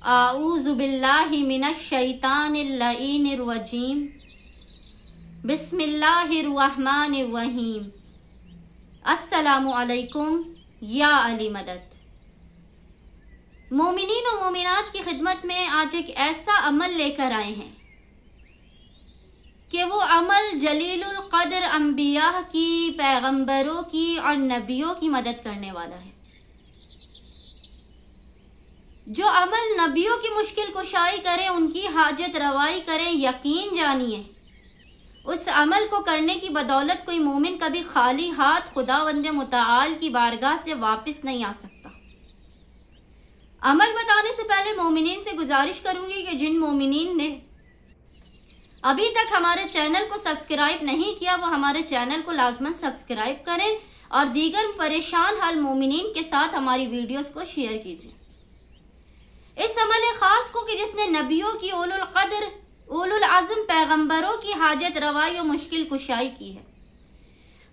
आऊज़ु बिल्लाहि मिनश शैतानिर लईनिर रजीम। बिस्मिल्लाहिर रहमानिर रहीम। अस्सलामु अलैकुम या अली मदद। मोमिनीन और मोमिनात की खिदमत में आज एक ऐसा अमल लेकर आए हैं कि वो अमल जलीलुल क़द्र अंबिया की, पैगंबरों की और नबियों की मदद करने वाला है। जो अमल नबियों की मुश्किल कुशाई करे, उनकी हाजत रवाई करे, यकीन जानिए उस अमल को करने की बदौलत कोई मोमिन कभी खाली हाथ खुदावंद मुताल की बारगाह से वापस नहीं आ सकता। अमल बताने से पहले मोमिनीन से गुजारिश करूंगी कि जिन मोमिनीन ने अभी तक हमारे चैनल को सब्सक्राइब नहीं किया वो हमारे चैनल को लाजमन सब्सक्राइब करें और दीगर परेशान हाल मोमिनीन के साथ हमारी वीडियोस को शेयर कीजिए। इस अमल खास को कि जिसने नबियों की, उलुल क़द्र, उलुल आज़म पैगंबरों की हाजत रवाई और मुश्किल कुशाई की है,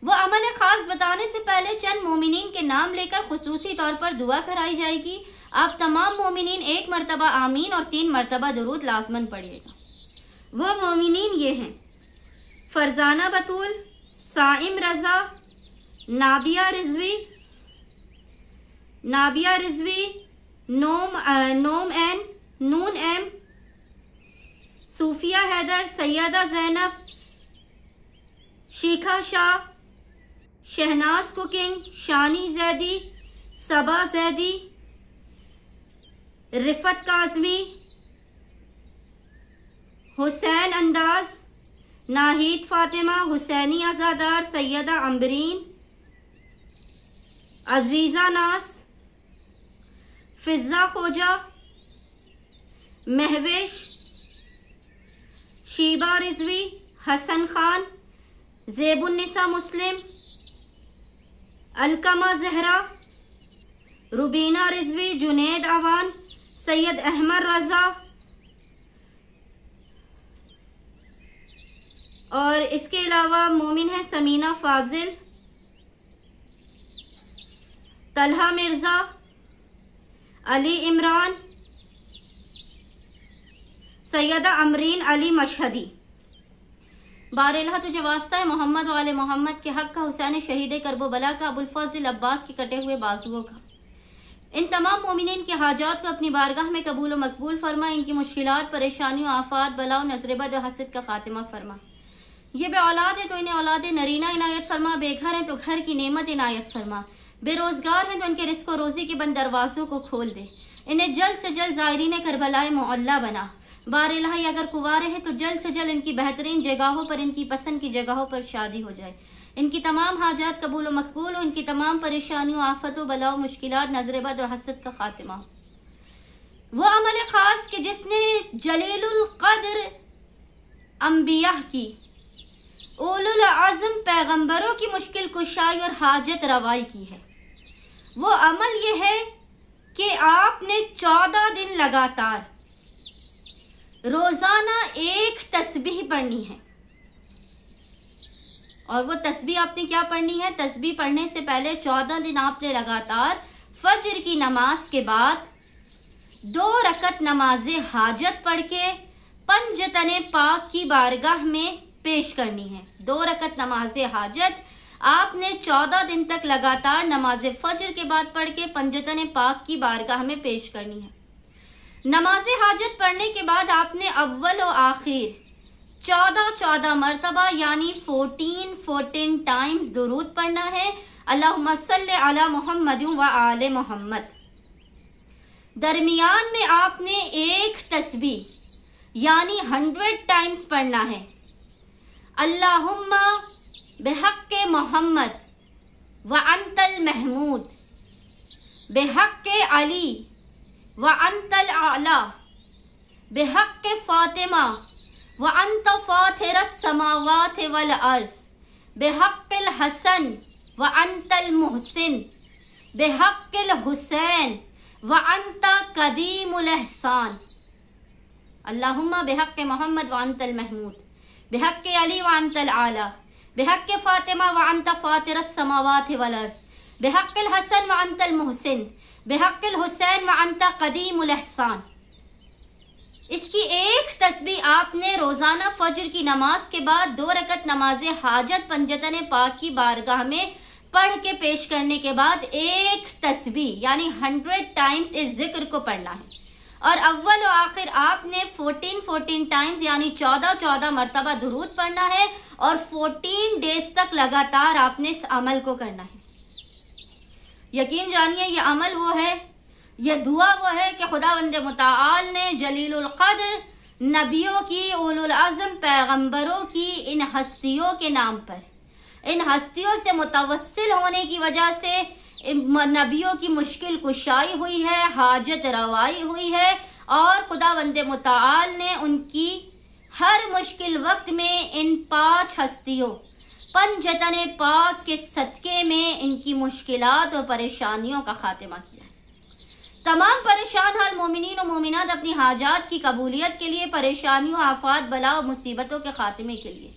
वो अमल खास बताने से पहले चंद मोमिनीन के नाम लेकर खुसूसी तौर पर दुआ कराई जाएगी। आप तमाम मोमिनीन एक मरतबा आमीन और 3 मरतबा दुरूद लाजमन पढ़िएगा। वह मोमिनीन ये हैं: फरजाना बतूल, साइम रजा, नाबिया रिजवी, नोम एन, नून एम, सूफिया हैदर, सैयदा जैनब, शीखा शाह, शहनाज कुकिंग, शानी जैदी, सबा जैदी, रिफत काजमी, हुसैन अंदाज, नाहिद फातिमा, हुसैनी आजादार, सैयदा अम्बरीन, अजीजा नास, फिजा खोजा, महवेश, शीबा रिजवी, हसन खान, ज़ेबुन्निसा मुस्लिम, अलकमा जहरा, रुबीना रिजवी, जुनेद अवान, सैयद अहमद रजा और इसके अलावा मोमिन है समीना फाजिल, तलहा मिर्जा, अली इमरान, सैयदा अमरीन अली मशहदी। बारेला तुझे वास्ता है मोहम्मद वाले मोहम्मद के हक का, हुसैन शहीद करबला का, अबुल फजल अब्बास के कटे हुए बाजुओं का। इन तमाम मोमिनीन की हाजात को अपनी बारगाह में कबूल व मकबूल फरमा। इनकी मुश्किलात, परेशानियों, आफात, बलाओं, नजरबद और हसद का खातिमा फरमा। ये बे औलाद है तो इन्हें औलाद नरीना इनायत फरमा, बेघर है तो घर की नेमत इनायत फरमा, बेरोजगार हैं तो इनके रिस्क और रोजी के बंद दरवाजों को खोल दे। इन्हें जल्द से जल्द ज़ायरीन करबलाए मुअल्ला बना। बारिलाही अगर कुंवारे हैं तो जल्द से जल्द इनकी बेहतरीन जगहों पर, इनकी पसंद की जगहों पर शादी हो जाए। इनकी तमाम हाजात कबूल व मकबूल हो, इनकी तमाम परेशानियों, आफतों, बलाओं, मुश्किलात, नजरबद और हसद का खातिमा। वो अमल खास कि जिसने जलीलुल क़द्र अंबिया की, उलुल आज़म पैगंबरों की मुश्किल कुशाई और हाजत रवाई की है। वो अमल ये है कि आपने 14 दिन लगातार रोजाना एक तस्बीह पढ़नी है। और वो तस्बीह आपने क्या पढ़नी है? तस्बीह पढ़ने से पहले 14 दिन आपने लगातार फजर की नमाज के बाद 2 रकत नमाज हाजत पढ़ के पंजतने पाक की बारगाह में पेश करनी है। 2 रकत नमाज हाजत आपने 14 दिन तक लगातार नमाज फजर के बाद पढ़ के पंजतने पाक की बारगाह में पेश करनी है। नमाज हाजत पढ़ने के बाद आपने अव्वल और आखिर 14 मरतबा यानी 14 टाइम्स दुरूद पढ़ना है। अल्लाहुम्मा सल्ली अला मुहम्मद व आले मोहम्मद। दरमियान में आपने एक तस्बीह यानी 100 टाइम्स पढ़ना है। अल्लाहुम्मा बेहक्के मोहम्मद व अंतल महमूद, बेहक्के अली व अंतल आला, बेहक्के फातिमा व अंत फातिरस समावात वल अर्ज़, बेहक्किल हसन व अंतल मुहसिन, बेहक्किल हुसैन व अंत कदीमुल एहसान। अल्लाहुम्मा बेहक्के मोहम्मद व अंतल महमूद, बेहक्के अली व अंतल आला, बेहक्के फातिमा व अंत फातिरस समावात वल अर्ज़, बेहक्किल हसन व अंतल मुहसिन, बेहक्किल हुसैन व अंत कदीमुल एहसान। इसकी एक तस्बीह आपने रोजाना फजर की नमाज के बाद 2 रकत नमाज हाजत पंजतन पाक की बारगाह में पढ़ के पेश करने के बाद एक तस्बीह यानी 100 टाइम्स इस जिक्र को पढ़ना है। और अव्वल और आखिर आपने 14 टाइम्स यानी 14 मरतबा दुरूद पढ़ना है और 14 डेज तक लगातार आपने इस अमल को करना है। यकीन जानिए ये अमल वो है, ये दुआ वो है कि खुदावंद मुताल ने जलीलुल कद्र नबियों की, उलुल अज़्म पैगंबरों की इन हस्तियों के नाम पर, इन हस्तियों से मुतवस्सिल होने की वजह से नबियों की मुश्किल कुशाई हुई है, हाजत रवाई हुई है और खुदावंद मुताल ने उनकी हर मुश्किल वक्त में इन 5 हस्तियों पंजतन पाक के सदके में इनकी मुश्किलात और परेशानियों का खात्मा किया है। तमाम परेशान हाल मोमिनीन और मोमिनात अपनी हाजात की कबूलियत के लिए, परेशानियों, आफात, बला और मुसीबतों के खात्मे के लिए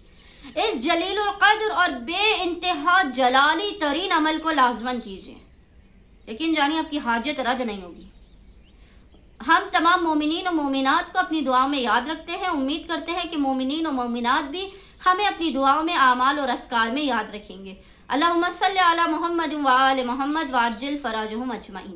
इस जलीलुल कद्र और बे इंतहा जलाली तरीन अमल को लाजमन कीजिए। लेकिन जानिए आपकी हाजत रद्द नहीं होगी। हम तमाम मोमिनीन और मोमिनात को अपनी दुआओं में याद रखते हैं। उम्मीद करते हैं कि मोमिनीन और मोमिनात भी हमें अपनी दुआओं में, आमाल और अस्कार में याद रखेंगे। अल्लाहुम्मा सल्ली अला मुहम्मद व आले मुहम्मद वाजिल फराजहुम अजमईन।